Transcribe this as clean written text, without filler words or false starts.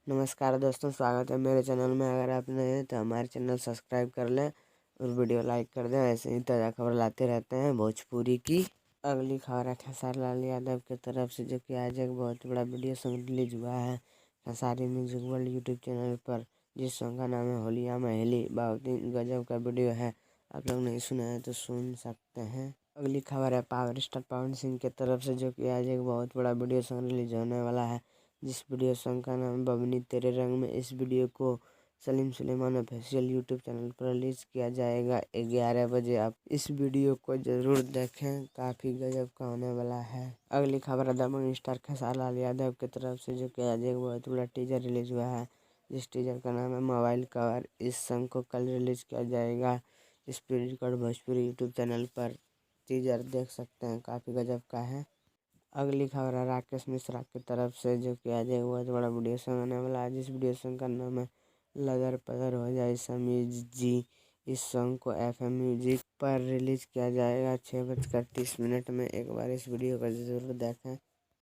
नमस्कार दोस्तों, स्वागत है मेरे चैनल में। अगर आप नए हैं तो हमारे चैनल सब्सक्राइब कर लें और वीडियो लाइक कर दें। ऐसे ही ताज़ा खबर लाते रहते हैं भोजपुरी की। अगली खबर है खेसारी लाल यादव की तरफ से, जो कि आज एक बहुत बड़ा वीडियो सॉन्ग रिलीज हुआ है Khesari music world YouTube channel पर, जिस सॉन्ग का नाम है होलिया महली। बहुत ही गजब का वीडियो है, आप लोग नहीं सुने हैं तो सुन सकते हैं। अगली खबर है पावर स्टार पवन सिंह की तरफ से, जो कि आज एक बहुत बड़ा वीडियो सॉन्ग रिलीज होने वाला है, जिस वीडियो सॉन्ग का नाम बबनी तेरे रंग में। इस वीडियो को Salim Sulaiman official YouTube channel पर रिलीज किया जाएगा 11 बजे। आप इस वीडियो को जरूर देखें, काफ़ी गजब का होने वाला है। अगली खबर है दबंग स्टार खेसारी लाल यादव की तरफ से, जो कि आज एक बहुत बड़ा टीजर रिलीज हुआ है, जिस टीजर का नाम है मोबाइल कवर। इस सॉन्ग को कल रिलीज किया जाएगा speed record Bhojpuri YouTube channel पर। टीजर देख सकते हैं, काफ़ी गजब का है। अगली खबर है राकेश मिश्रा की तरफ से, जो कि आज एक बहुत बड़ा वीडियो सॉन्ग आने वाला है, जिस वीडियो सॉन्ग का नाम है लदर पदर हो जाए समीर जी। इस सॉन्ग को FM म्यूजिक पर रिलीज किया जाएगा 6:30 में। एक बार इस वीडियो को जरूर देखें।